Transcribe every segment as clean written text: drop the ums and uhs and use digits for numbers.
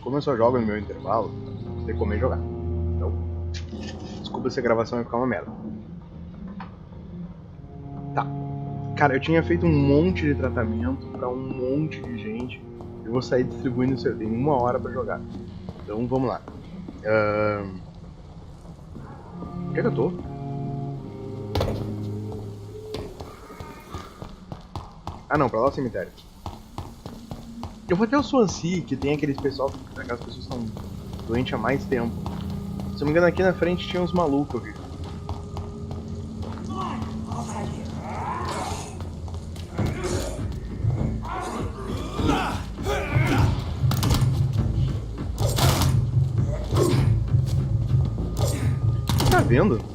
Como eu só jogo no meu intervalo, tem como jogar. Então, desculpa se a gravação vai ficar uma merda. Tá. Cara, eu tinha feito um monte de tratamento pra um monte de gente. Eu vou sair distribuindo isso. Eu tenho 1 hora pra jogar. Então, vamos lá. Onde é que eu tô? Ah não, pra lá é o cemitério. Eu vou até o Swansea, que tem aqueles pessoal, aquelas pessoas que estão doentes há mais tempo. Se eu não me engano, aqui na frente tinha uns malucos, eu vi. Tá vendo?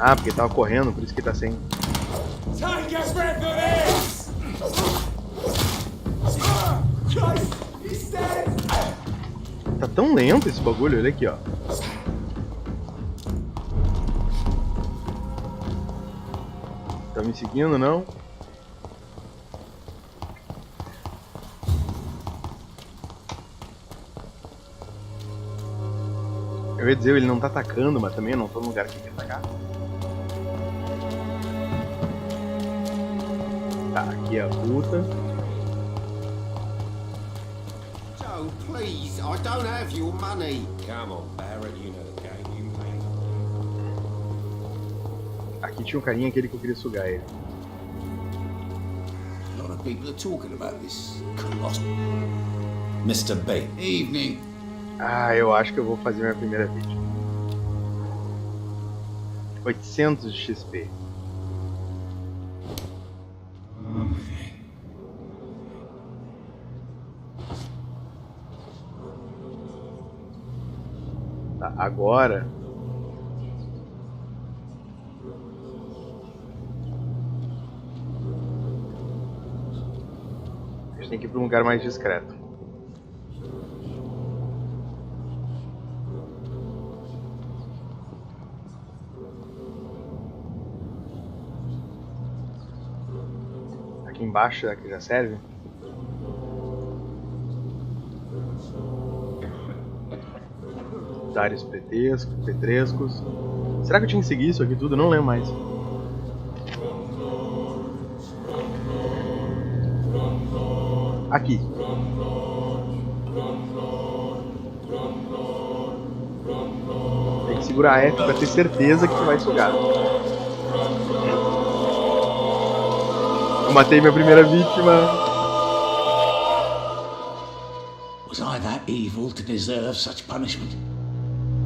Ah, porque tava correndo, por isso que tá sem. Tá tão lento esse bagulho, olha aqui, ó. Tá me seguindo, não? Eu ia dizer, ele não tá atacando, mas também eu não tô no lugar que ele quer atacar. Tá, aqui é a puta. Joe, please, I don't have your money. Come on, Barrett, you know the game, you play. Aqui tinha um carinha, aquele que eu queria sugar ele. A lot of people are talking about this colossal. Mr. B. Evening. Ah, eu acho que eu vou fazer minha primeira vítima. 800 de XP. Tá, agora... a gente tem que ir para um lugar mais discreto. Aqui embaixo, será que já serve? Vários petrescos. Será que eu tinha que seguir isso aqui tudo? Não lembro mais. Aqui. Tem que segurar F pra ter certeza que você vai sugar. Eu matei minha primeira vítima. Was I that evil to deserve such punishment?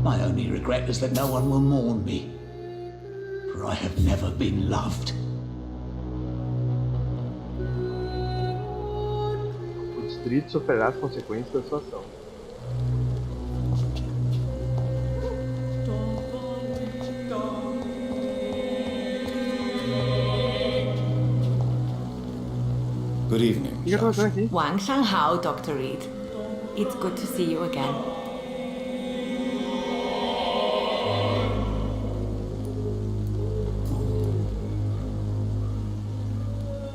My only regret is that no one will mourn me, for I have never been loved. O distrito sofrerá as consequências da sua ação. Good evening. O que eu tô fazendo aqui? Wang Shanghao, Dr. Reed. It's good to see you again.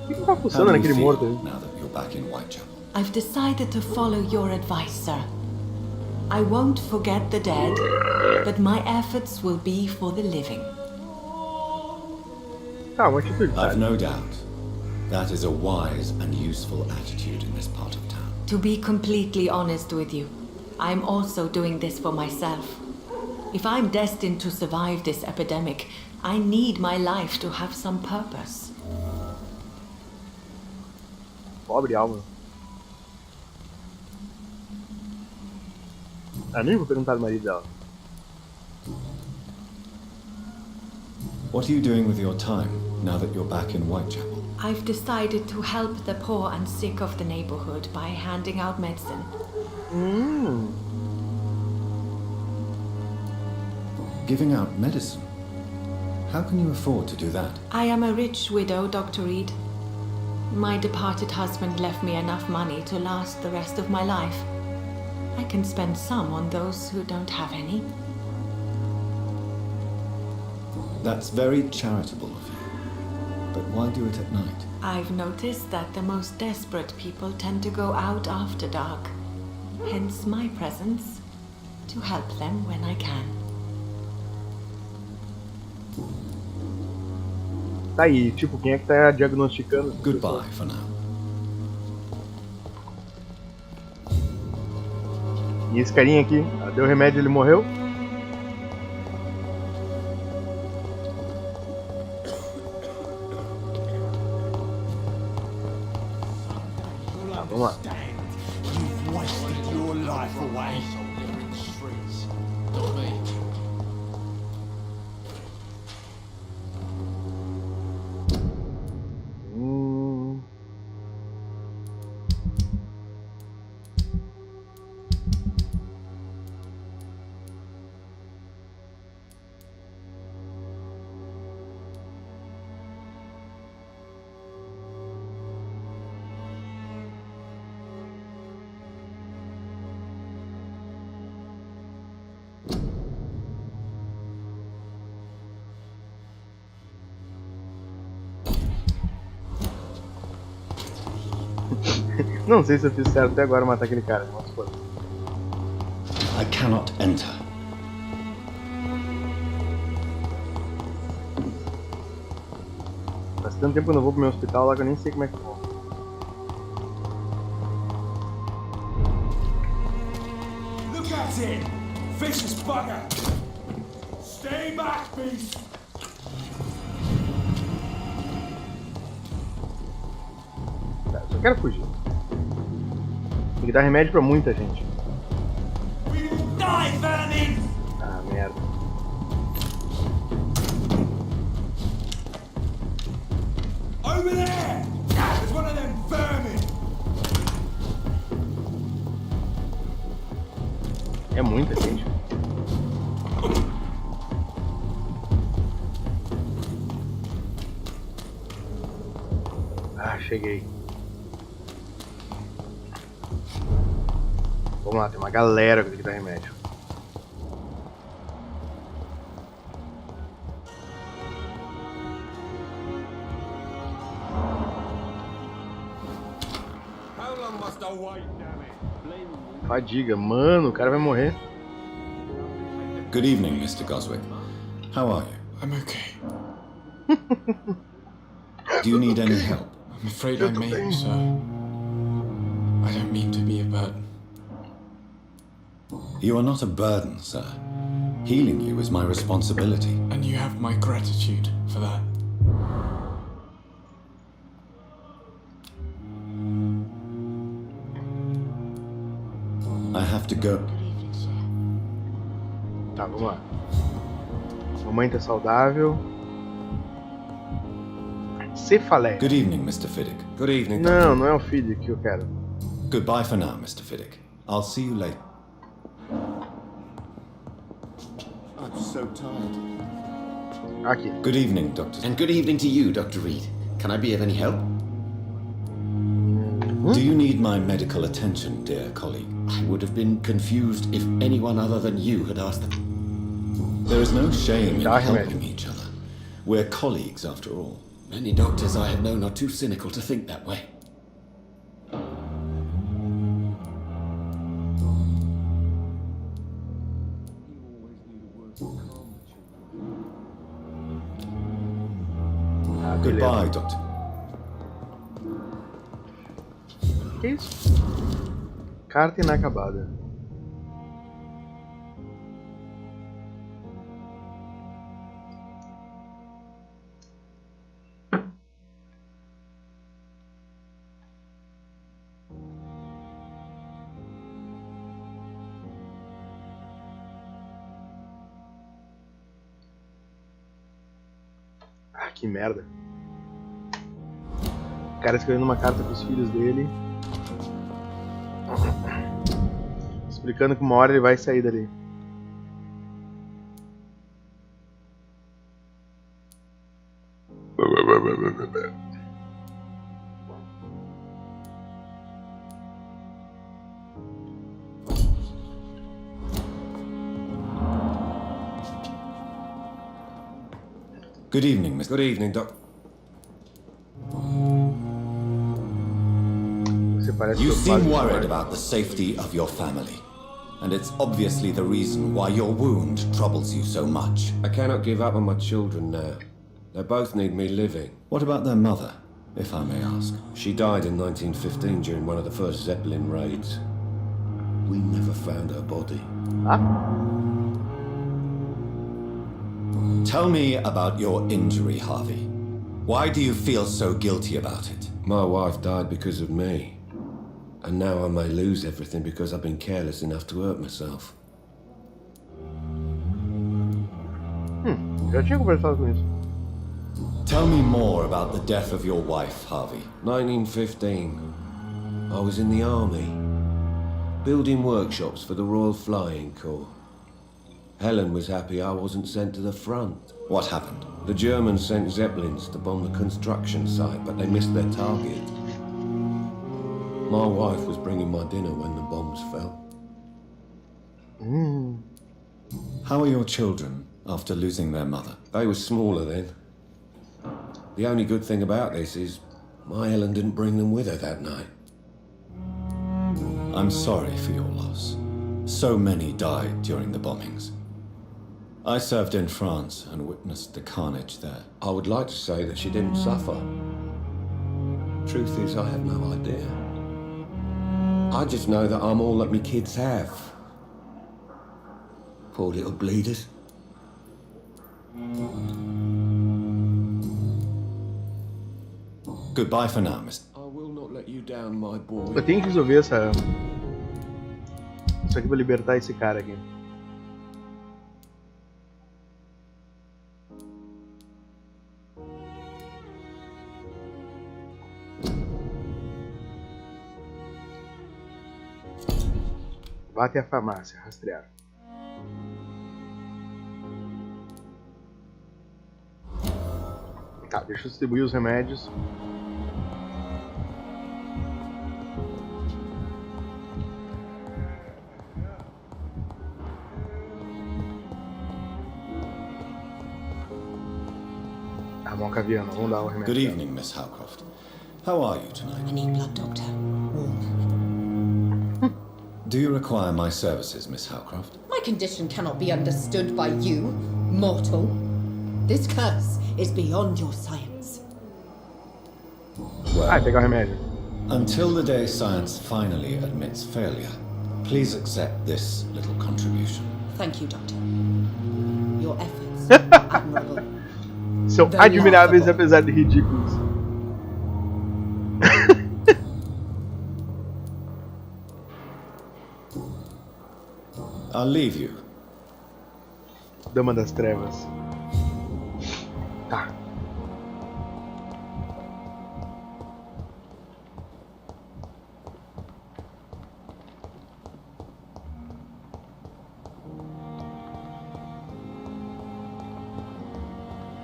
O que tá funcionando naquele morto aí? Now that you're back in Whitechapel? I've decided to follow your advice, sir. I won't forget the dead, but my efforts will be for the living. Tá, uma atitude, I've sabe? no doubt. That is a wise and useful attitude in this part of town. To be completely honest with you, I'm also doing this for myself. If I'm destined to survive this epidemic, I need my life to have some purpose. Pobre alma. Ah, nem vou perguntar do marido dela. What are you doing with your time now that you're back in Whitechapel? I've decided to help the poor and sick of the neighborhood by handing out medicine. Giving out medicine? How can you afford to do that? I am a rich widow, Dr. Reed. My departed husband left me enough money to last the rest of my life. I can spend some on those who don't have any. That's very charitable of you. But why do it at night? I've noticed that the most desperate people tend to go out after dark. Hence my presence, to help them when I can. Tá aí, tipo, quem é que tá diagnosticando? Goodbye for now. E esse carinha aqui, deu remédio e ele morreu? Tá, vamos lá. You've wasted your life away. Não sei se eu fiz certo até agora matar aquele cara. Nossa, pô. I cannot enter. Faz tanto tempo que eu não vou pro meu hospital lá que eu nem sei como é que vou. Look at him! Vicious bugger! Stay back, beast! Tá, eu só quero fugir. Tem que dar remédio pra muita gente. We will die, vermin! Ah, merda. Over there! There's one of them vermin! É muita gente. Ah, cheguei. Vamos lá, tem uma galera que tem que dar remédio. How long must I wait, damn it? Fadiga, mano, o cara vai morrer. Good evening, Mr. Goswick. How are you? I'm okay. Do you need any help? I'm afraid I may, sir. I don't mean to be a burden. You are not a burden, sir. Healing you is my responsibility. And you have my gratitude for that. I have to go. Good evening, sir. Tá, vamos lá. Mamãe tá saudável. Cefaleia. Good evening, Mr. Fiddick. Good evening. Não, não é o filho que eu quero. Goodbye for now, Mr. Fiddick. I'll see you later. I'm so tired. Aqui. Good evening, Doctor. And good evening to you, Dr. Reed. Can I be of any help? Do you need my medical attention, dear colleague? I would have been confused if anyone other than you had asked that. There is no shame in Dark helping magic. each other. We're colleagues, after all. Many doctors I have known are too cynical to think that way. Ah, beleza. Goodbye, Doctor. Que isso? Carta inacabada. Ah, que merda. O cara escrevendo uma carta pros filhos dele. Explicando que uma hora ele vai sair dali. Good evening, Miss. Good evening, Doc. Você parece You preocupado seem demais. worried about the safety of your family. And it's obviously the reason why your wound troubles you so much. I cannot give up on my children now. They both need me living. What about their mother, if I may ask? She died in 1915 during one of the first Zeppelin raids. We never found her body. Tell me about your injury, Harvey. Why do you feel so guilty about it? My wife died because of me. And now I may lose everything because I've been careless enough to hurt myself. Já tinha conversado com isso. Tell me more about the death of your wife, Harvey. 1915. I was in the army, building workshops for the Royal Flying Corps. Helen was happy I wasn't sent to the front. What happened? The Germans sent Zeppelins to bomb the construction site, but they missed their target. My wife was bringing my dinner when the bombs fell. How are your children after losing their mother? They were smaller then. The only good thing about this is my Helen didn't bring them with her that night. I'm sorry for your loss. So many died during the bombings. I served in France and witnessed the carnage there. I would like to say that she didn't suffer. Truth is, I have no idea. I just know that I'm all that me kids have. Poor little bleeders. Goodbye for now, Mr. I will not let you down, my boy. Eu tenho que resolver essa... Isso aqui pra libertar esse cara aqui. Vá até a farmácia, rastrear. Tá, deixa eu distribuir os remédios. Ah, bom, Caviano, vamos dar o remédio. Good evening, Miss Howcroft. How are you tonight? I need blood, Doctor. Warm. Do you require my services, Miss Howcroft? My condition cannot be understood by you, mortal. This curse is beyond your science. Ah, pegar o remédio. Until the day science finally admits failure, please accept this little contribution. Thank you, Doctor. Your efforts are admirable. São Very admiráveis laughable. apesar de ridículos. I'll leave you. Dama das Trevas. Tá.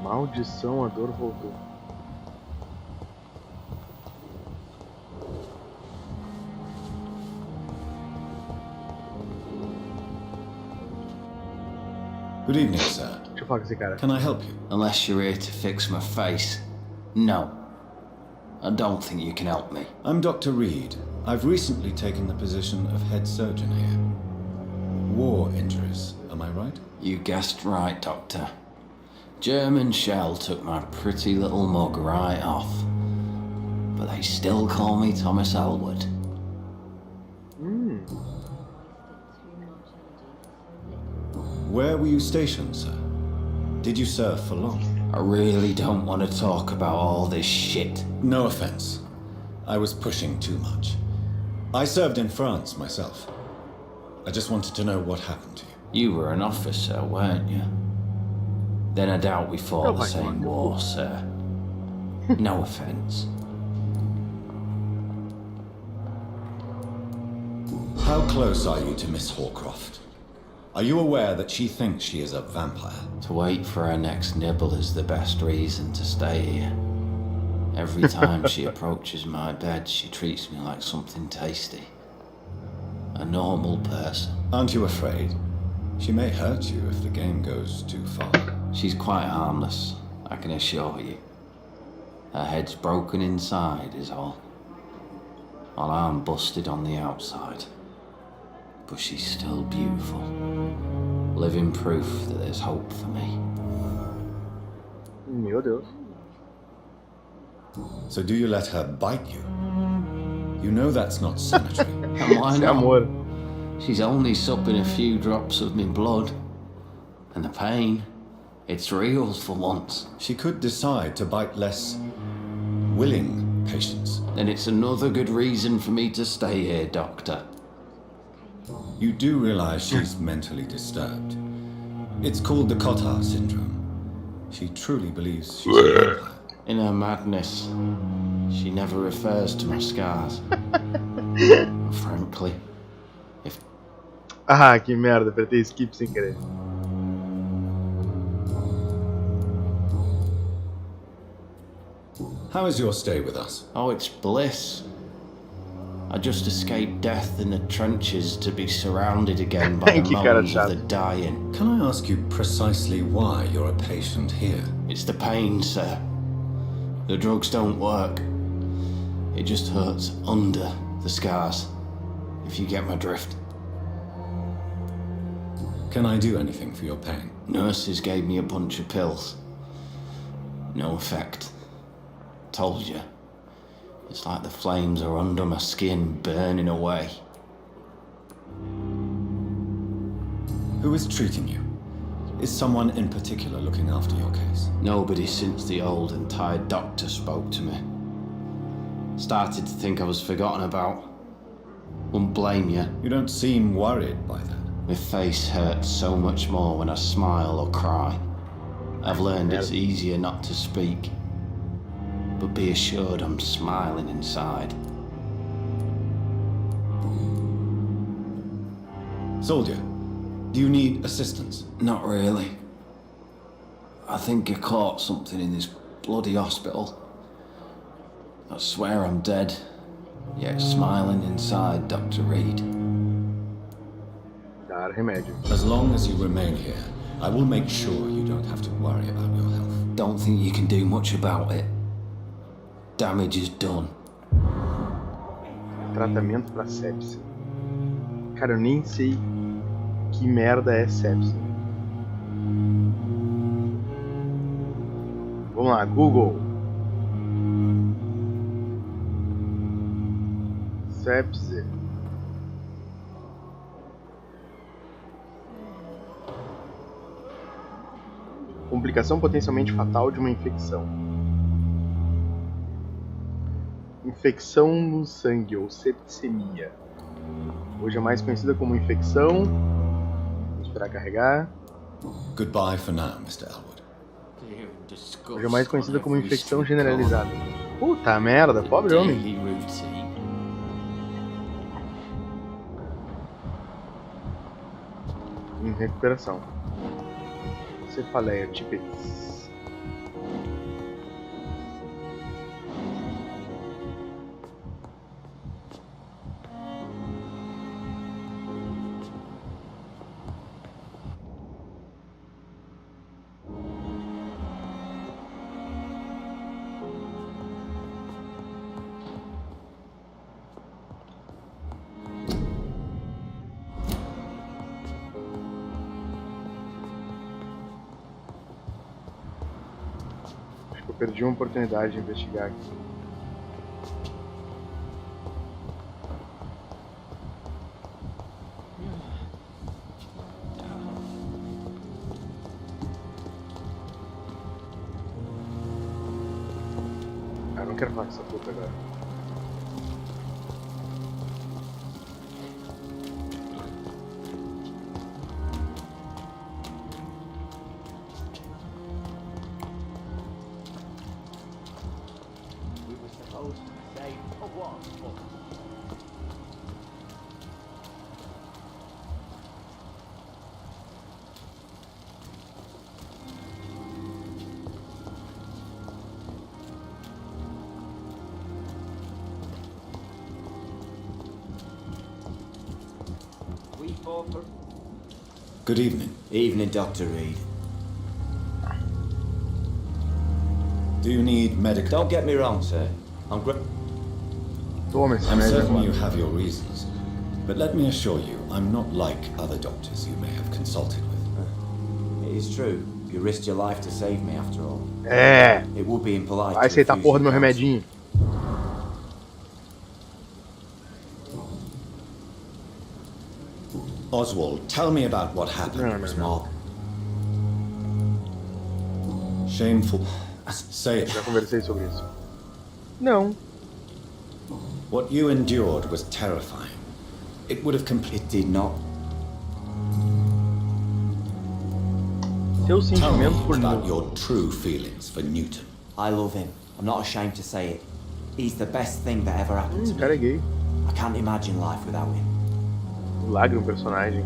Maldição, a dor voltou. Good evening, sir. Deixa eu falar com esse cara. Can I help you? Unless you're here to fix my face. No. I don't think you can help me. I'm Dr. Reed. I've recently taken the position of head surgeon here. War injuries, am I right? You guessed right, Doctor. German shell took my pretty little mug right off. But they still call me Thomas Elwood. Where were you stationed, sir? Did you serve for long? I really don't want to talk about all this shit. No offense. I was pushing too much. I served in France myself. I just wanted to know what happened to you. You were an officer, weren't you? Then I doubt we fought the same war, sir. No offense. How close are you to Miss Hawcroft? Are you aware that she thinks she is a vampire? To wait for her next nibble is the best reason to stay here. Every time she approaches my bed, she treats me like something tasty. A normal person. Aren't you afraid? She may hurt you if the game goes too far. She's quite harmless. I can assure you. Her head's broken inside is all. While I'm busted on the outside. But she's still beautiful. Living proof that there's hope for me. Meu Deus. So do you let her bite you? You know that's not sanitary. And why Esse not? amor. She's only supping a few drops of me blood. And the pain, it's real for once. She could decide to bite less willing patients. Then it's another good reason for me to stay here, Doctor. You do realize she's mentally disturbed. It's called the Cotard syndrome. She truly believes she's a vampire. In her madness, she never refers to my scars. Frankly, if... Ah, que merda, apertei skip sem querer. How is your stay with us? Oh, it's bliss. I just escaped death in the trenches to be surrounded again by Thank the you, cara moans of the chato. dying. Can I ask you precisely why you're a patient here? It's the pain, sir. The drugs don't work. It just hurts under the scars, if you get my drift. Can I do anything for your pain? Nurses gave me a bunch of pills. No effect. Told you. It's like the flames are under my skin, burning away. Who is treating you? Is someone in particular looking after your case? Nobody since the old and tired doctor spoke to me. Started to think I was forgotten about. Wouldn't blame you. You don't seem worried by that. My face hurts so much more when I smile or cry. I've learned it's easier not to speak. But be assured I'm smiling inside. Soldier, do you need assistance? Not really. I think I caught something in this bloody hospital. I swear I'm dead, yet smiling inside, Dr. Reed. Dar remédio. As long as you remain here, I will make sure you don't have to worry about your health. Don't think you can do much about it. Damage is done. Tratamento pra sepse. Cara, eu nem sei que merda é sepse. Vamos lá, Google. Sepse. Complicação potencialmente fatal de uma infecção. Infecção no sangue, ou septicemia. Hoje é mais conhecida como infecção. Vamos esperar carregar. Goodbye for now, Mr. Elwood. Hoje é mais conhecida como infecção generalizada. Puta merda, pobre homem. Em recuperação. Cefaleia típica. Eu perdi uma oportunidade de investigar aqui. Ah, eu não quero falar com essa puta agora. Good evening. Evening, Dr. Reed. Do you need medical? Don't get me wrong, sir. Toma esse I'm remédio certain you agora. have your reasons, but let me assure you, I'm not like other doctors you may have consulted with. It is true. You risked your life to save me, after all. É. It would be impolite. Vai aceitar a porra do meu remedinho. Oswald, tell me about what happened. Não. Shameful. Say it. Já conversei sobre isso. Não. What you endured was terrifying. It would have completed. It did not. Seus Tell me sentimentos por about Newton. your true feelings for Newton. I love him. I'm not ashamed to say it. He's the best thing that ever happened to O cara é me. gay. I can't imagine life without him. Milagre um personagem.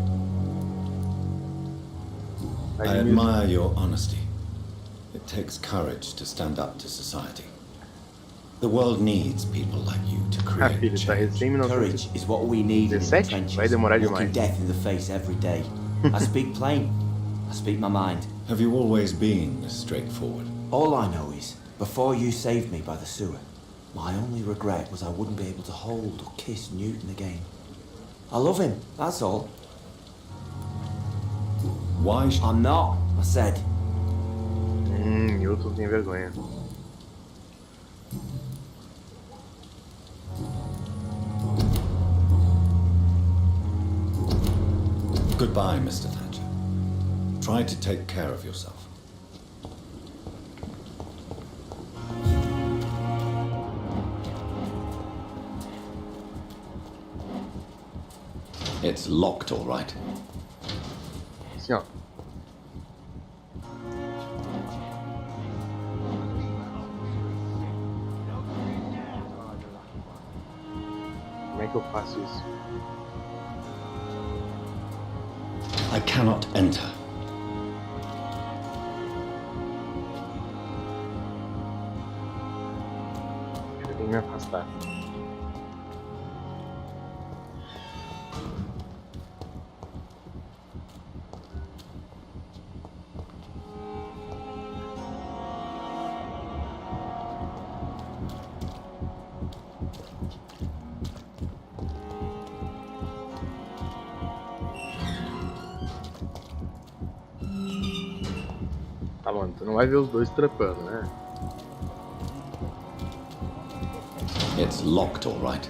I admire your honesty. It takes courage to stand up to society. The world needs people like you to Ah, create filho, tá change. recém Courage is what we need in the 17? trenches. Vai demorar Looking demais. death in the face every day. I speak plain. I speak my mind. Have you always been straightforward? All I know is, before you saved me by the sewer, my only regret was I wouldn't be able to hold or kiss Newton again. I love him, that's all. Why? I'm not, I said. Newton tem vergonha. Goodbye, Mr. Thatcher. Try to take care of yourself. It's locked, all right. Assim, ó. Como é que eu faço isso? I cannot enter. Eu tenho que me afastar. Tá, mano, tu não vai ver os dois trepando, né? It's locked, all right.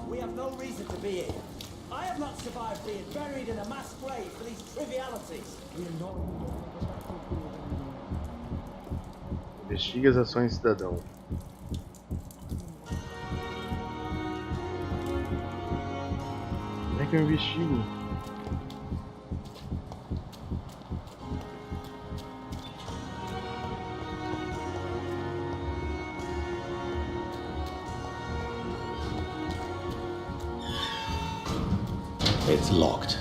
We have no reason to be here. I have not survived being buried in a mass grave for these trivialities. Investigações, cidadão. Como é que eu investigo? It's locked.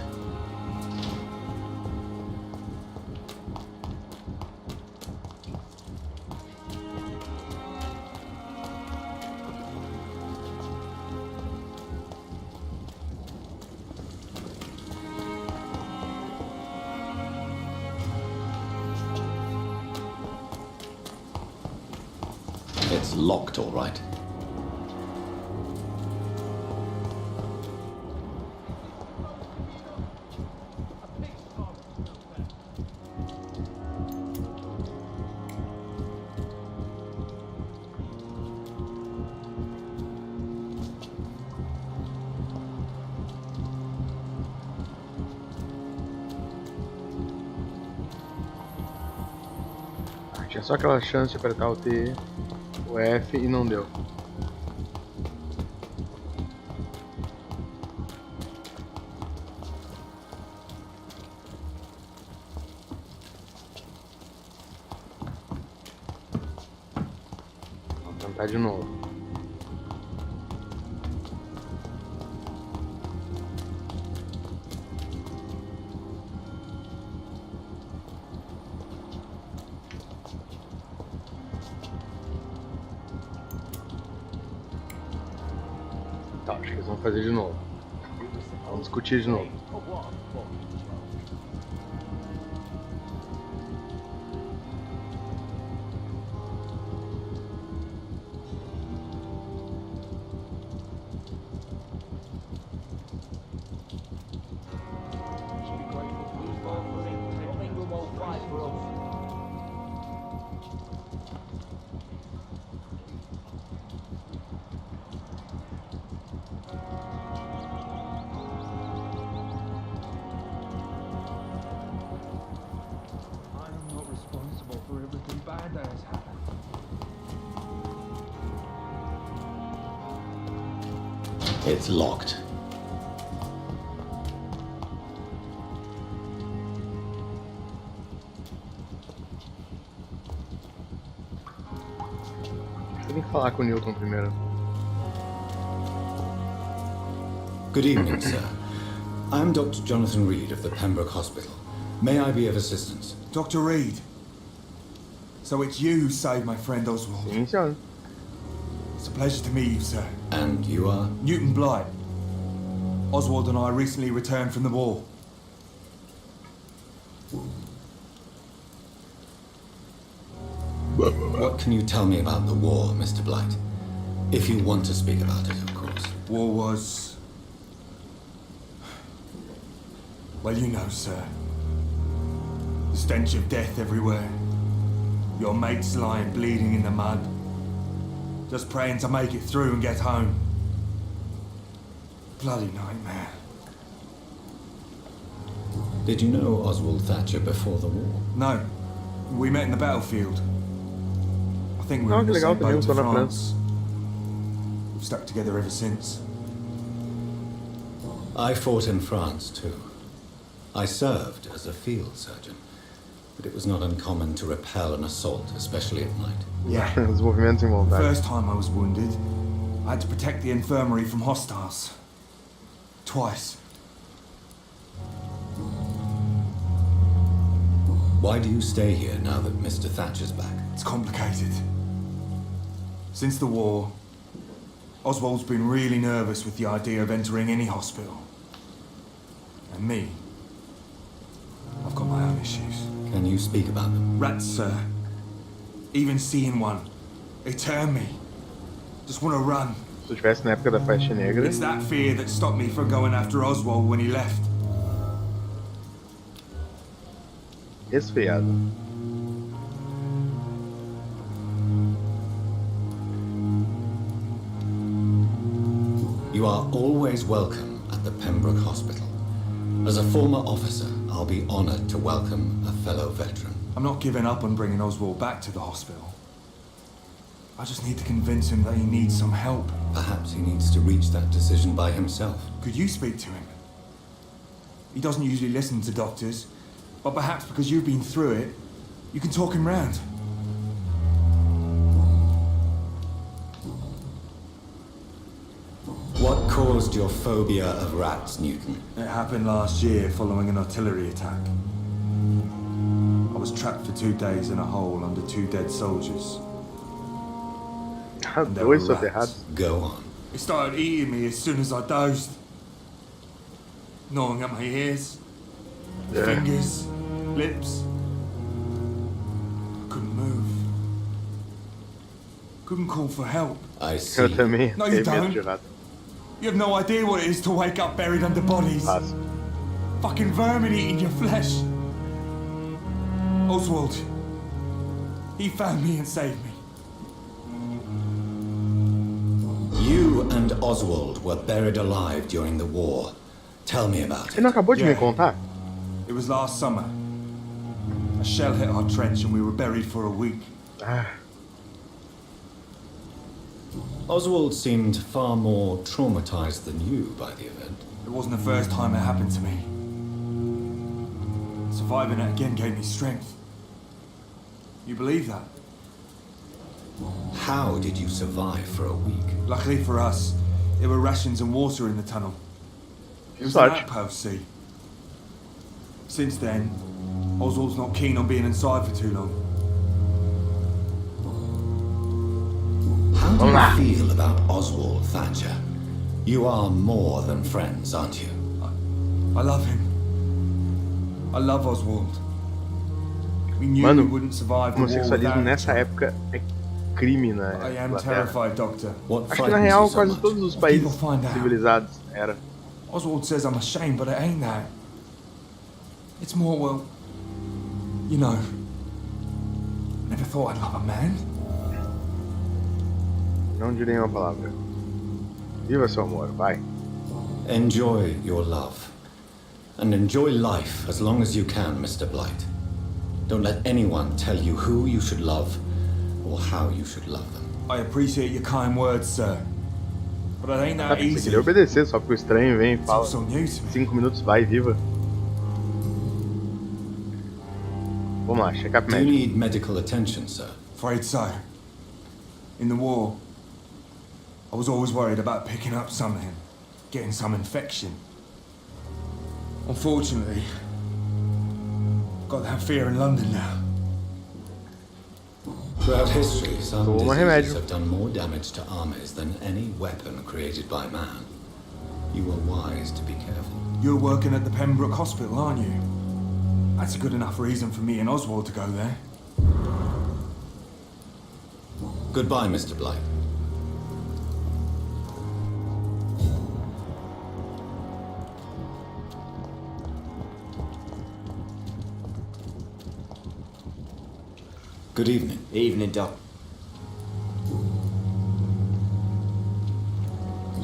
It's locked, all right. Tinha só aquela chance de apertar o T, o F e não deu. Vamos tentar de novo. Tá, acho que eles vão fazer de novo. Vamos discutir de novo. It's locked. Tem que falar com o Newton primeiro. Good evening, sir. I'm Dr. Jonathan Reed of the Pembroke Hospital. May I be of assistance? Dr. Reed. So it's you who saved my friend Oswald. Sim, senhor. It's a pleasure to meet you, sir. And you are? Newton Blight. Oswald and I recently returned from the war. What can you tell me about the war, Mr. Blight? If you want to speak about it, of course. War was... Well, you know, sir. The stench of death everywhere. Your mates lying bleeding in the mud. Just praying to make it through and get home. Bloody nightmare. Did you know Oswald Thatcher before the war? No. We met in the battlefield. I think we were in the same boat to France. We've stuck together ever since. I fought in France, too. I served as a field surgeon, but it was not uncommon to repel an assault, especially at night. Yeah. Os movimentos involuntários. First time I was wounded, I had to protect the infirmary from hostiles. Twice. Why do you stay here now that Mr. Thatcher's back? It's complicated. Since the war, Oswald's been really nervous with the idea of entering any hospital. And me, I've got my own issues. Can you speak about them? Rats, sir. Even seeing one, they turn me. Just want to run. Se eu estivesse na época da faixa negra. It's that fear that stopped me from going after Oswald when he left. Resfriado. You are always welcome at the Pembroke Hospital. As a former officer, I'll be honored to welcome a fellow veteran. I'm not giving up on bringing Oswald back to the hospital. I just need to convince him that he needs some help. Perhaps he needs to reach that decision by himself. Could you speak to him? He doesn't usually listen to doctors, but perhaps because you've been through it, you can talk him round. What caused your phobia of rats, Newton? It happened last year following an artillery attack. I was trapped for 2 days in a hole under 2 dead soldiers. And there were rats. Go on. It started eating me as soon as I dozed. Gnawing at my ears, fingers, lips. I couldn't move. Couldn't call for help. I see. Eu também. No, you don't. You have no idea what it is to wake up buried under bodies. Fucking vermin eating your flesh. Oswald. He found me and saved me. You and Oswald were buried alive during the war. Tell me about it. Ele não acabou de me contar? It was last summer. A shell hit our trench and we were buried for a week. Oswald seemed far more traumatized than you by the event. It wasn't the first time it happened to me. Surviving it again gave me strength. You believe that? How did you survive for a week? Luckily for us, there were rations and water in the tunnel. It was an outpost, see. Since then, Oswald's not keen on being inside for too long. How do you feel about Oswald Thatcher? You are more than friends, aren't you? I love him. I love Oswald. We knew Mano, we wouldn't survive the war homossexualismo without nessa época é crime na I am Inglaterra. terrified, Doctor. Acho que na real quase todos os países civilizados era. Oswald says I'm ashamed, but it ain't that. It's more, well, you know, never thought I'd love a man. Não direi uma palavra. Viva seu amor, vai. Enjoy your love. And enjoy life as long as you can, Mr. Blight. Don't let anyone tell you who you should love or how you should love them. I appreciate your kind words, sir. But it ain't Ah, that pensei que easy. ele ia obedecer, só porque o estranho vem e It's all fala so new to me. 5 minutos, vai, viva. Vamos lá, check-up Do you médico. need medical attention, sir? Afraid so. In the war, I was always worried about picking up something, getting some infection. Unfortunately, got that fear in London now. Throughout history, some Toma diseases remédio. have done more damage to armies than any weapon created by man. You were wise to be careful. You're working at the Pembroke Hospital, aren't you? That's a good enough reason for me and Oswald to go there. Goodbye, Mr. Blight. Good evening. Evening, Doc.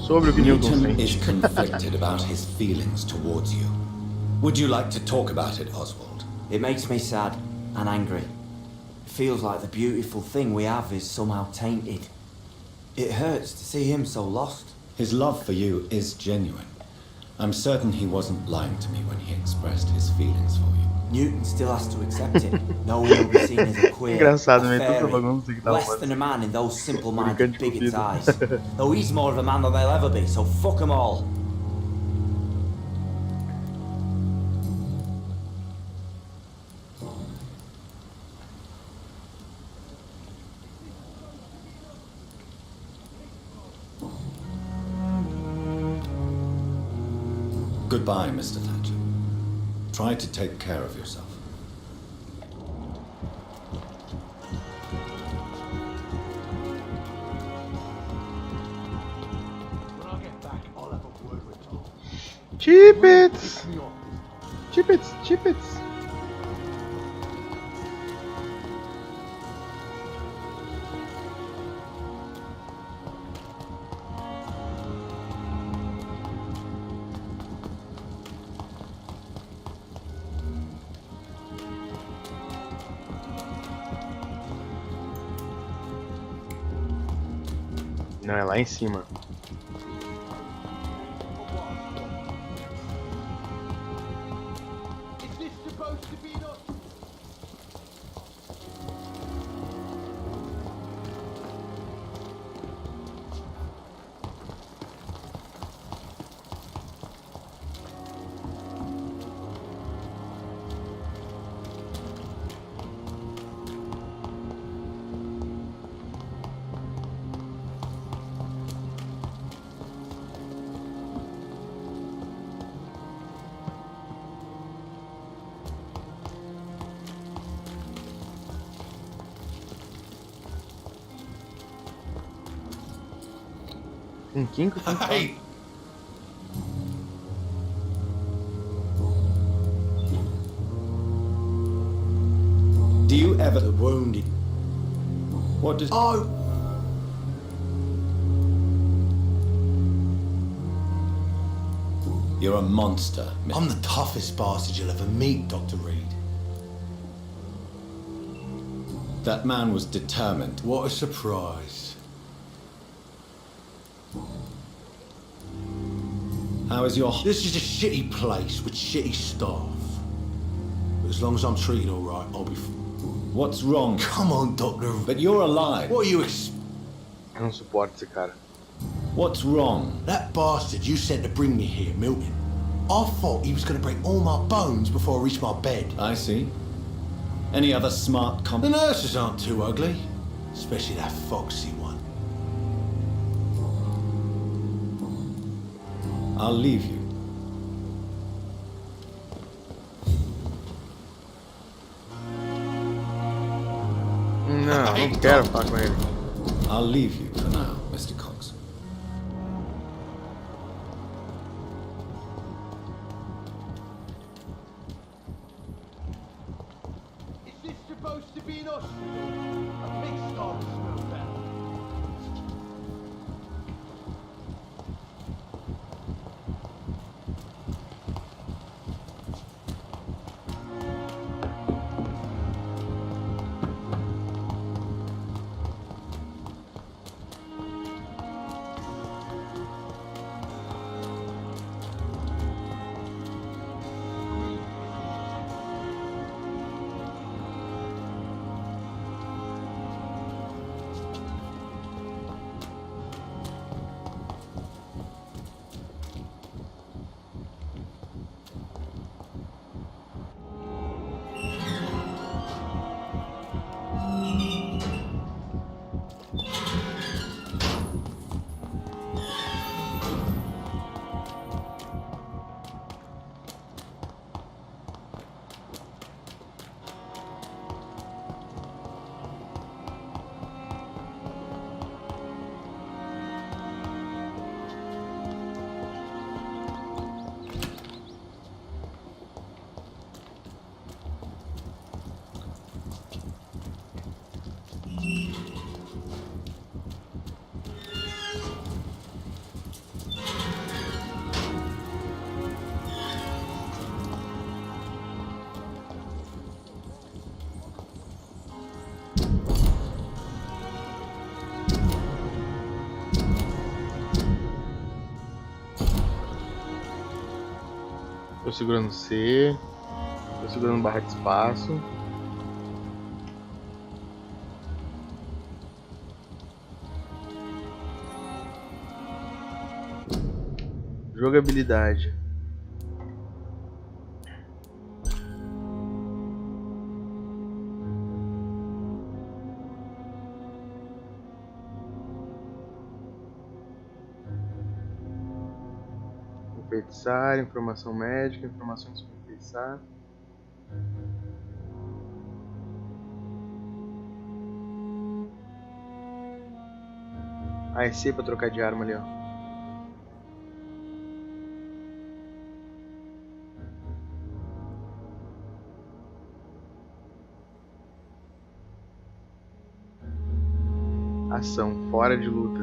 Sobre o que Newton Newton is sente. conflicted about his feelings towards you. Would you like to talk about it, Oswald? It makes me sad and angry. It feels like the beautiful thing we have is somehow tainted. It hurts to see him so lost. His love for you is genuine. I'm certain he wasn't lying to me when he expressed his feelings for you. Newton still has to accept it, knowing he'll be seen as a queer, Engraçado, a né? Tanta fairy, bagunça que tava less fazendo. than a man in those simple-minded Brincante bigots' cupido. eyes. Though he's more of a man than they'll ever be, so fuck them all. Goodbye, Mr. Thatcher. Try to take care of yourself. Tippets! Tippets, tippets! Não, é lá em cima. Um quinco? Hey! Do you ever... The wounded. What does... Oh! You're a monster, Mr. I'm the toughest bastard you'll ever meet, Dr. Reed. That man was determined. What a surprise. How is your... This is a shitty place with shitty staff. But as long as I'm treated alright, I'll be... What's wrong? Come on, Doctor. But you're alive. What are you Eu não suporto esse cara. What's wrong? That bastard you sent to bring me here, Milton. I thought he was going to break all my bones before I reached my bed. I see. Any other smart The nurses aren't too ugly. Especially that foxy one. I'll leave you. Não, não quero falar com ele. I'll leave you for now, Mr. Cox. Is this supposed to be an hospital? A big start to smell better. Tô segurando C. Tô segurando barra de espaço. Jogabilidade. Compensar, informação médica, informações compensar. Ah, é C pra trocar de arma ali, ó. Ação, fora de luta.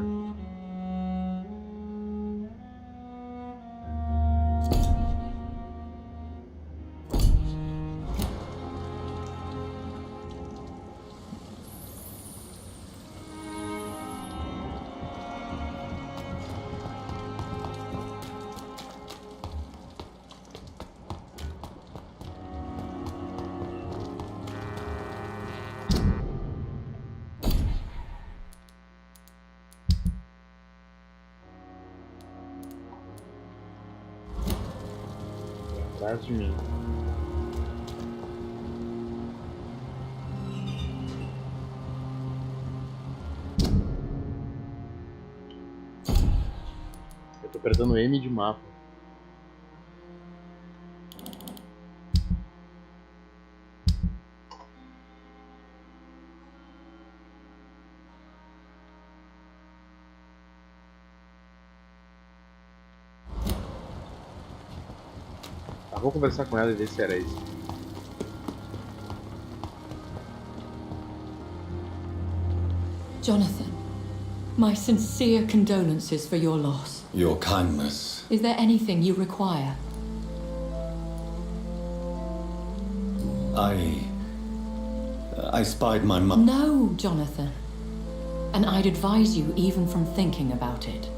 Atrás de mim. Eu tô apertando M de mapa. Vou conversar com ela e ver se era isso. Jonathan, my sincere condolences for your loss. Your kindness. Is there anything you require? I spied my mum. No, Jonathan. And I'd advise you even from thinking about it.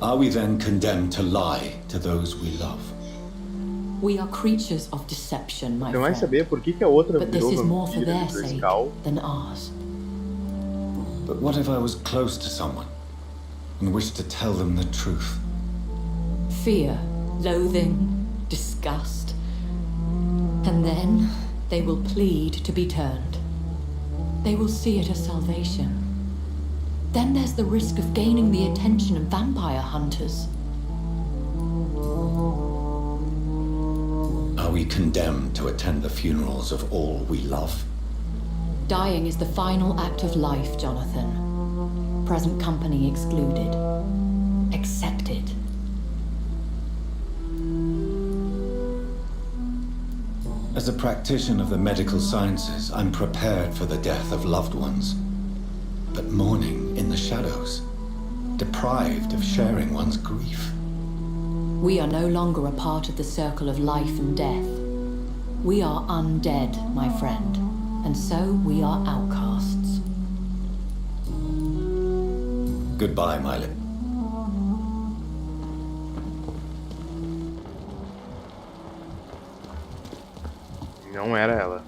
Are we then condemned to lie to those we love? We are creatures of deception, my Não vai friend. saber por que a outra But this virou is more for vampira their e virou sake Skull. than ours. But what if I was close to someone and wished to tell them the truth? Fear, loathing, disgust. And then they will plead to be turned. They will see it as salvation. Then there's the risk of gaining the attention of vampire hunters. Are we condemned to attend the funerals of all we love? Dying is the final act of life, Jonathan. Present company excluded. Accepted. As a practitioner of the medical sciences, I'm prepared for the death of loved ones. But mourning in the shadows, deprived of sharing one's grief. We are no longer a part of the circle of life and death. We are undead, my friend, and so we are outcasts. Goodbye, my lip. Não era ela.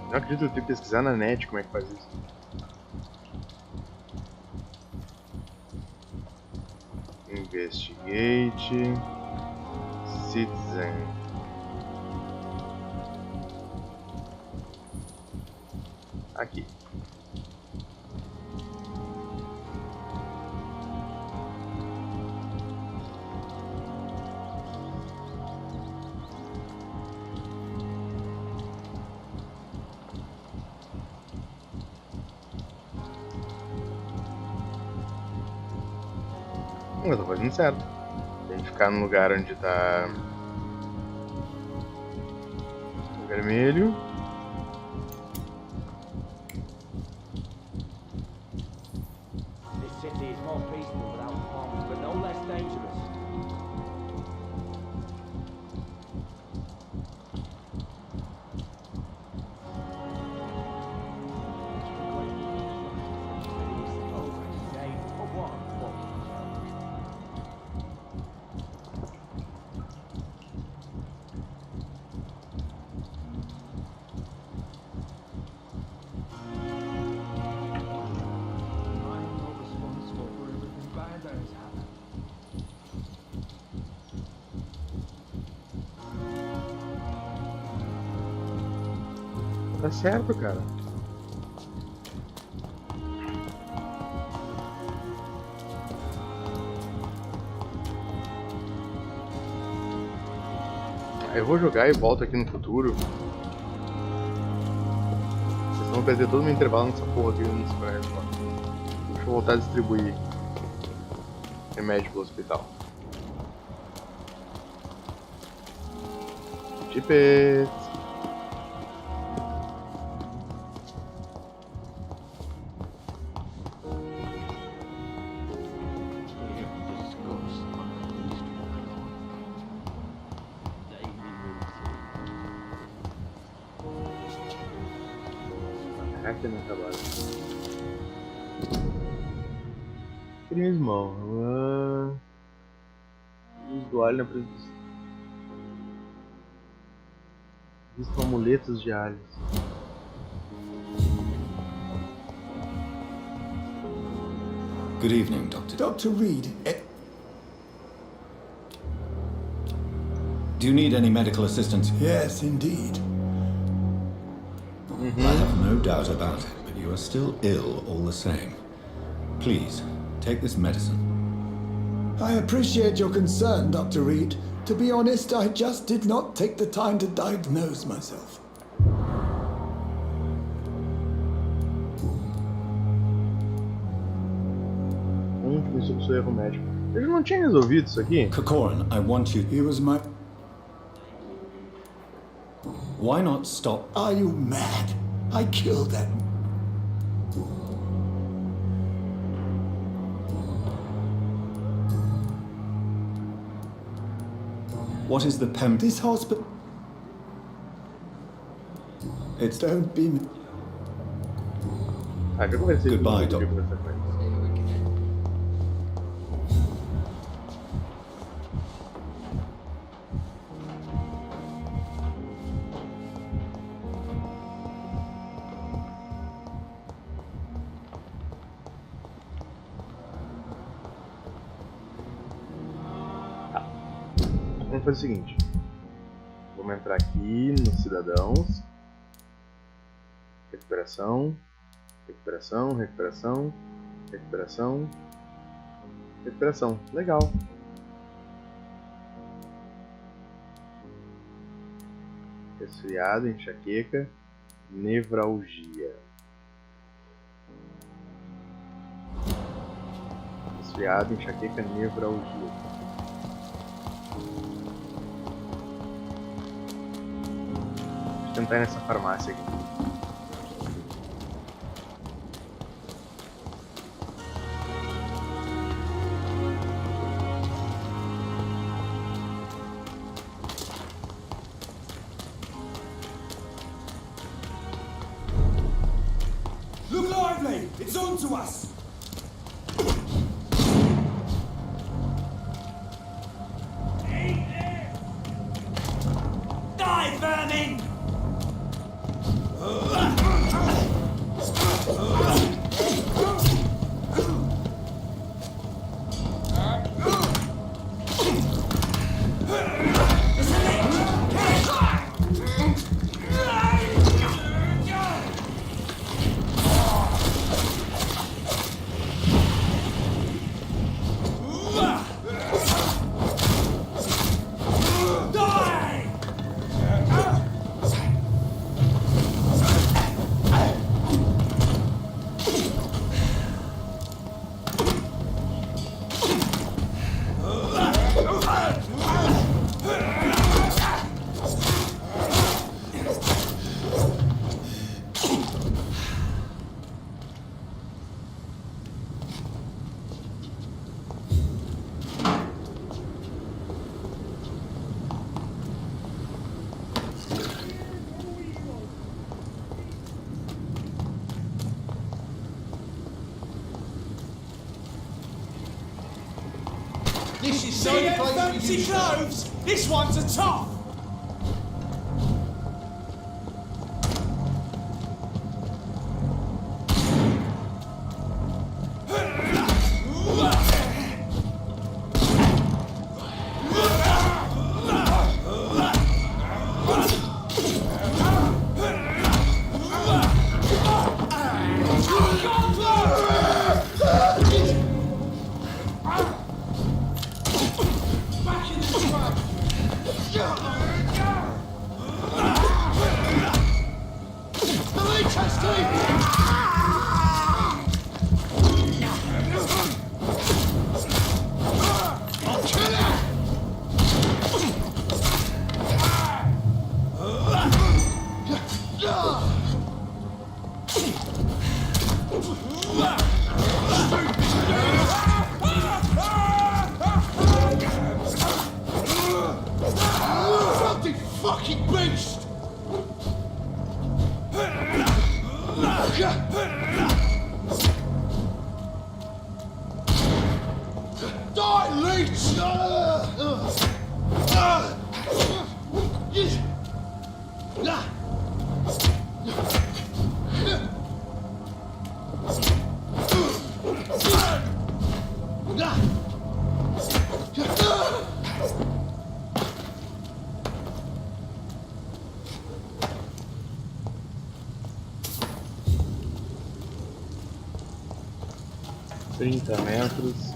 Não acredito que eu tenho que pesquisar na net como é que faz isso. Investigate. Citizen. Aqui. Eu tô fazendo certo. Tem que ficar no lugar onde tá o vermelho. Tá certo, cara. Eu vou jogar e volto aqui no futuro. Vocês vão perder todo o meu intervalo nessa porra aqui nesse prédio. Deixa eu voltar a distribuir remédio pro hospital. Tipet. Aqui no trabalho. Crismão. Uso do alho na presença. Existem amuletos de alhos. Good evening, Doctor. Dr. Reed, Do you need any medical assistance? yes, indeed. I have no doubt about it, but you are still ill all the same. Please, take this medicine. I appreciate your concern, Dr. Reed. To be honest, I just did not take the time to diagnose myself. Sobre o seu erro médico. Eu já não tinha resolvido isso aqui? Kokoran, I want you... He was my... Why not stop? Are you mad? I killed that... What is the PEM? This hospital... It's... Don't be... Ah, já conversei Goodbye, com Doc. Vamos fazer o seguinte. Vamos entrar aqui no cidadãos. Recuperação. Recuperação, recuperação. Recuperação. Recuperação. Legal. Resfriado, enxaqueca, nevralgia. Resfriado, enxaqueca, nevralgia. Deixa eu tentar ir nessa farmácia aqui. Look lively! It's on to us! Die, vermin! This is so fancy clothes! This one's a top! Fucking beast! Die, leech! metros.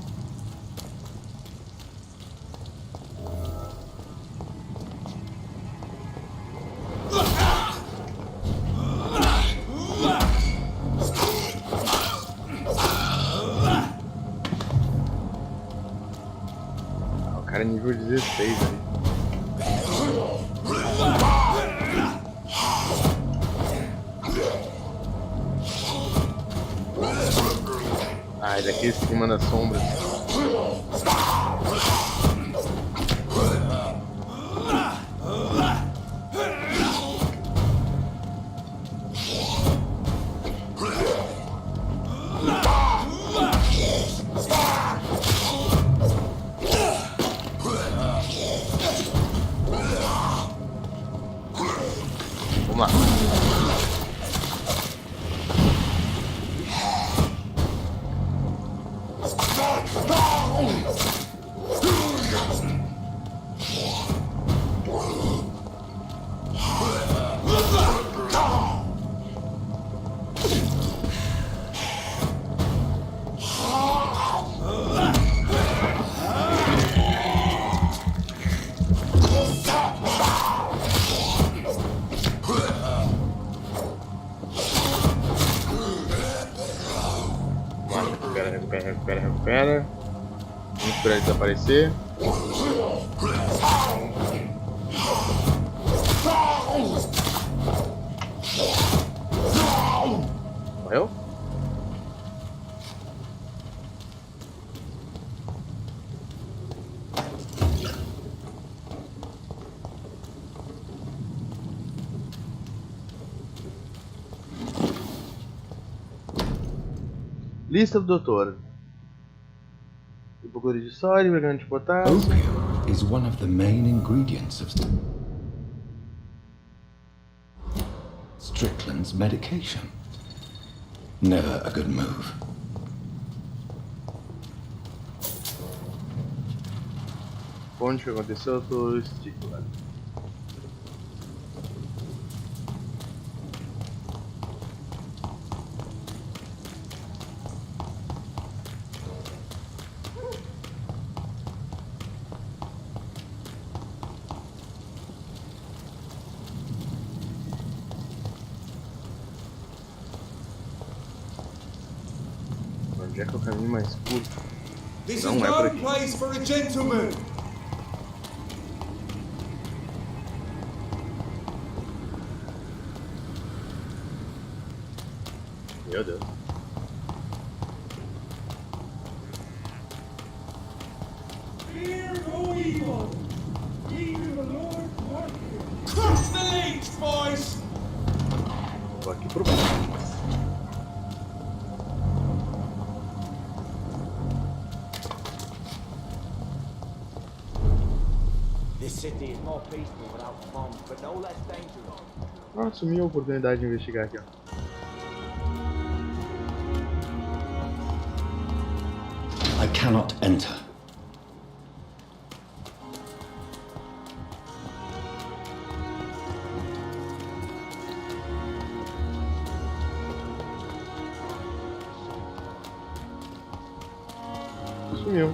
O cara é nível 16 ali. Ah, ele aqui em cima das sombras. Vamos lá. Recupera. Vamos esperar ele desaparecer. Morreu? Lista do doutor. Hipoclorito de sódio, permanganate de potássio. Opium is one of the main ingredients of Strickland's medication. Never a good move. Onde que aconteceu? Eu tô esticado. Onde é que é o caminho mais curto? This Não is é por no aqui. place for a gentleman. Meu Deus. Fear no evil. Even the Lord's work. Crush the leech, boys. Tô aqui por baixo. This city is more peaceful without bombs, but no less dangerous. Ah, sumiu a oportunidade de investigar aqui, ó. I cannot enter. Sumiu.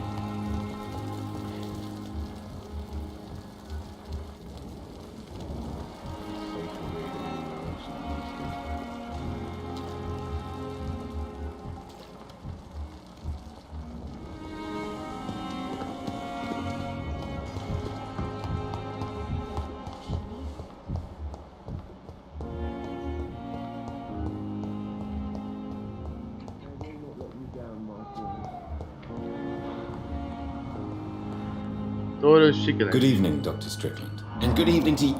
Dr. Strickland. Good evening, Dr. Strickland. And good evening to you.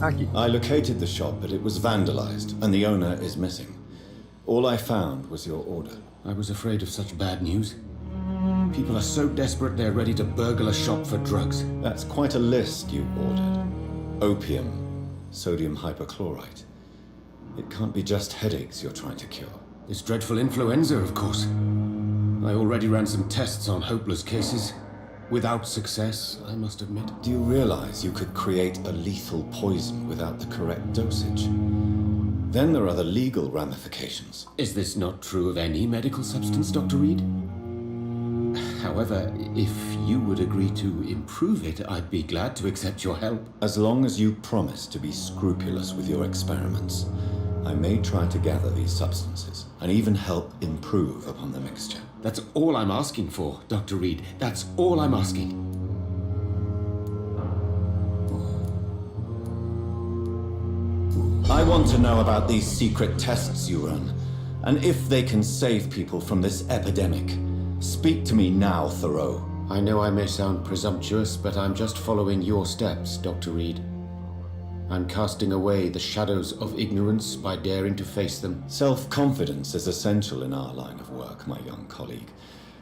Aqui. I located the shop, but it was vandalized, and the owner is missing. All I found was your order. I was afraid of such bad news. People are so desperate they're ready to burgle a shop for drugs. That's quite a list you ordered. Opium, sodium hypochlorite. It can't be just headaches you're trying to cure. This dreadful influenza, of course. I already ran some tests on hopeless cases. Without success, I must admit. Do you realize you could create a lethal poison without the correct dosage? Then there are the legal ramifications. Is this not true of any medical substance, Dr. Reed? However, if you would agree to improve it, I'd be glad to accept your help. As long as you promise to be scrupulous with your experiments, I may try to gather these substances and even help improve upon the mixture. That's all I'm asking for, Dr. Reed. That's all I'm asking. I want to know about these secret tests you run, and if they can save people from this epidemic. Speak to me now, Thoreau. I know I may sound presumptuous, but I'm just following your steps, Dr. Reed. I'm casting away the shadows of ignorance by daring to face them. Self-confidence is essential in our line of work, my young colleague,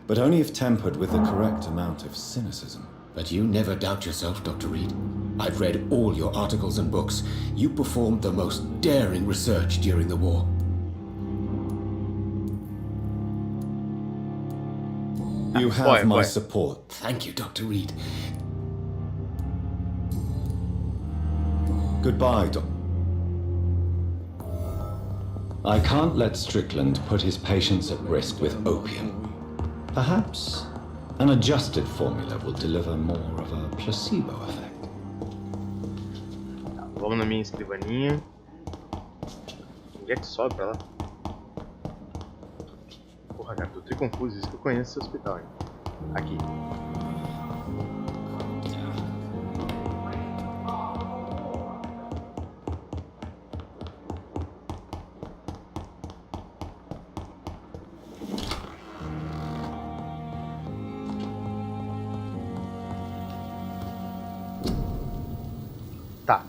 but only if tempered with the correct amount of cynicism. But you never doubt yourself, Dr. Reed. I've read all your articles and books. You performed the most daring research during the war. You have my support. Thank you, Dr. Reed. Goodbye, Doc. I can't let Strickland put his patients at risk with opium. Perhaps an adjusted formula will deliver more of a placebo effect. Tá, vamos na minha escrivaninha. Onde é que sobe pra lá? Porra, cara, tô confuso. Isso que eu conheço esse hospital, hein? Aqui. Tá.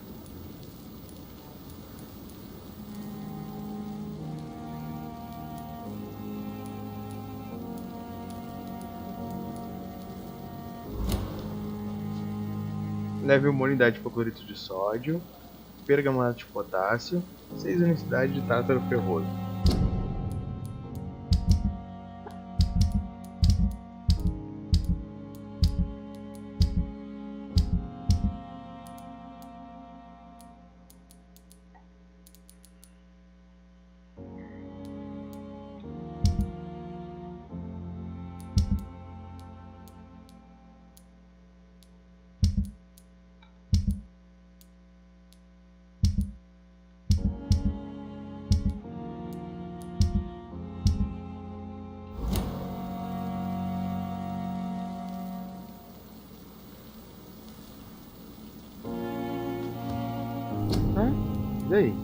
Leve uma unidade de hipoclorito de sódio, pergamato de potássio, 6 unidades de tártaro ferroso. E aí?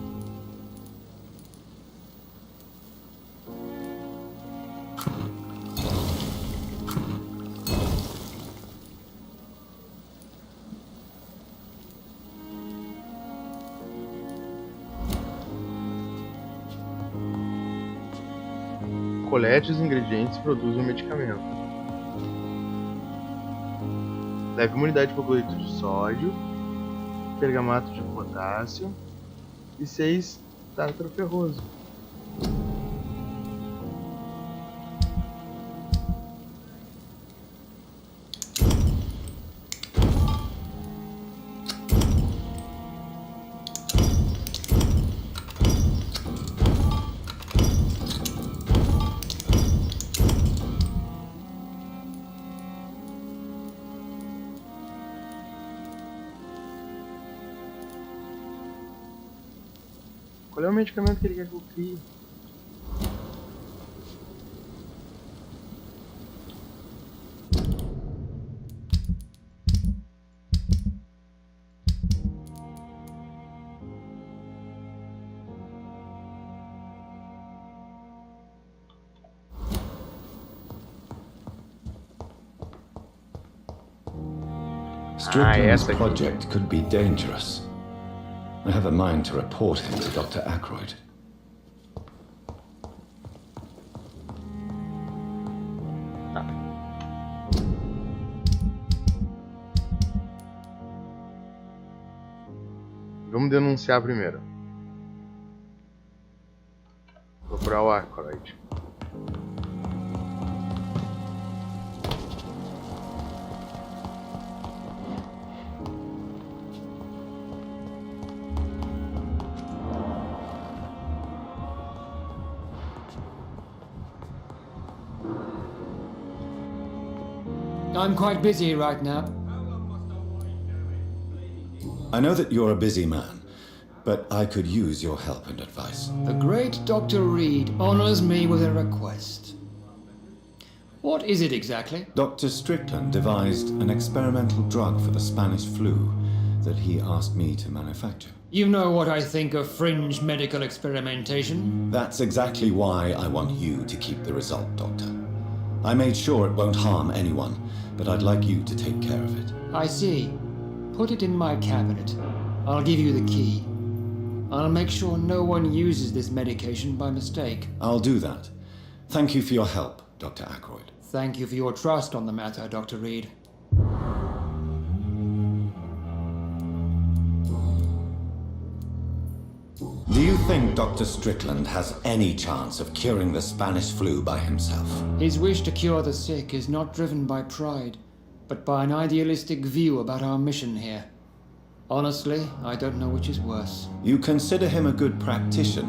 Colete os ingredientes e produza o medicamento. Leve uma unidade de hipoclorito de sódio, pergamato de potássio e 6 tártaro ferroso. Qual é o medicamento que ele quer que eu crie? Strickland's essa aqui. project could be dangerous. I have a mind to report him to Dr. Ackroyd. Vamos denunciar primeiro. Procurar o Ackroyd. I'm quite busy right now. I know that you're a busy man, but I could use your help and advice. The great Dr. Reed honors me with a request. What is it exactly? Dr. Strickland devised an experimental drug for the Spanish flu that he asked me to manufacture. You know what I think of fringe medical experimentation. That's exactly why I want you to keep the result, Doctor. I made sure it won't harm anyone, but I'd like you to take care of it. I see. Put it in my cabinet. I'll give you the key. I'll make sure no one uses this medication by mistake. I'll do that. Thank you for your help, Dr. Ackroyd. Thank you for your trust on the matter, Dr. Reed. Do you think Dr. Strickland has any chance of curing the Spanish flu by himself? His wish to cure the sick is not driven by pride, but by an idealistic view about our mission here. Honestly, I don't know which is worse. You consider him a good practitioner,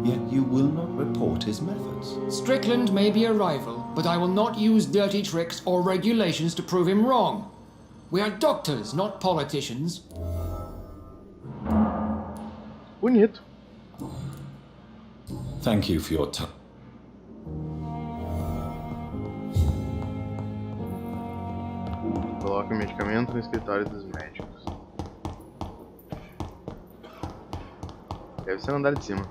yet you will not report his methods. Strickland may be a rival, but I will not use dirty tricks or regulations to prove him wrong. We are doctors, not politicians. Bonito. Thank you for your time. Coloque o medicamento no escritório dos médicos. Deve ser no andar de cima.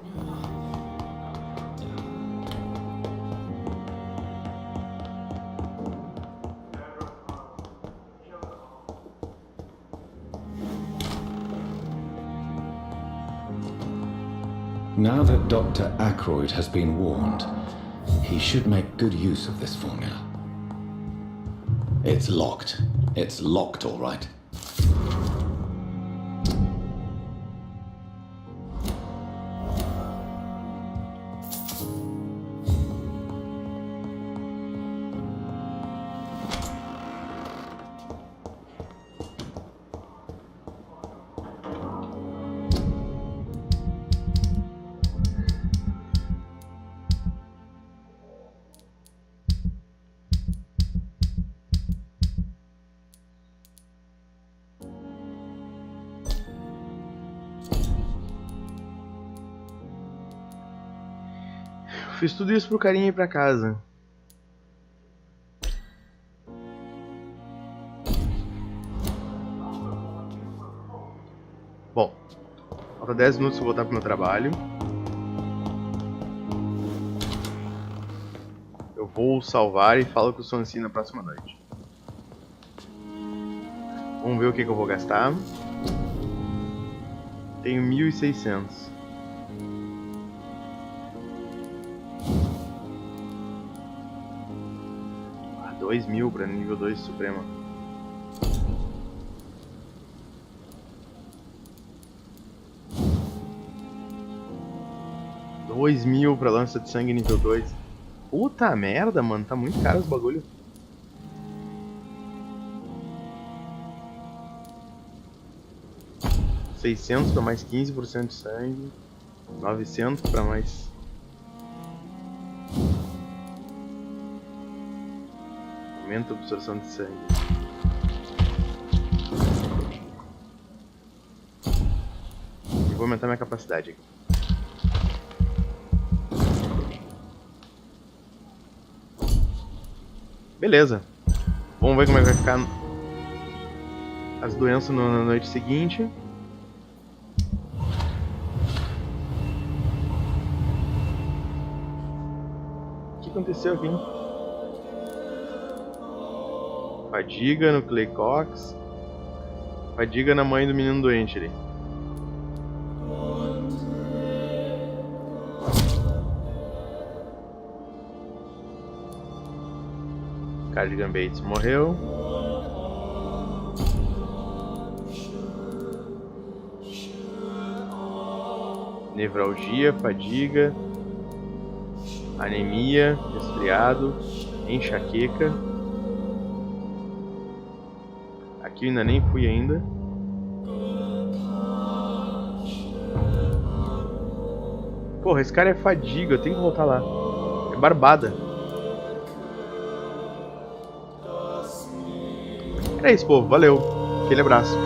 Now that Dr. Ackroyd has been warned, he should make good use of this formula. It's locked. It's locked, all right. Fiz tudo isso pro carinha ir pra casa. Bom, falta 10 minutos pra voltar pro meu trabalho. Eu vou salvar e falo com o Swansea na próxima noite. Vamos ver o que eu vou gastar. Tenho 1.600. 2.000 para nível 2 Suprema. $2.000 pra lança de sangue nível 2. Puta merda, mano, tá muito caro os bagulho. $600 pra mais 15% de sangue. 900 pra mais... Aumenta a absorção de sangue. E vou aumentar minha capacidade aqui. Beleza. Vamos ver como é que vai ficar as doenças na noite seguinte. O que aconteceu aqui? Fadiga, nucleicox, Fadiga na mãe do menino doente ali. Cardigan Bates morreu. Nevralgia, fadiga, anemia, resfriado, enxaqueca. Aqui eu ainda nem fui ainda. Porra, esse cara é fadiga, eu tenho que voltar lá. É barbada. É isso, povo. Valeu. Aquele abraço.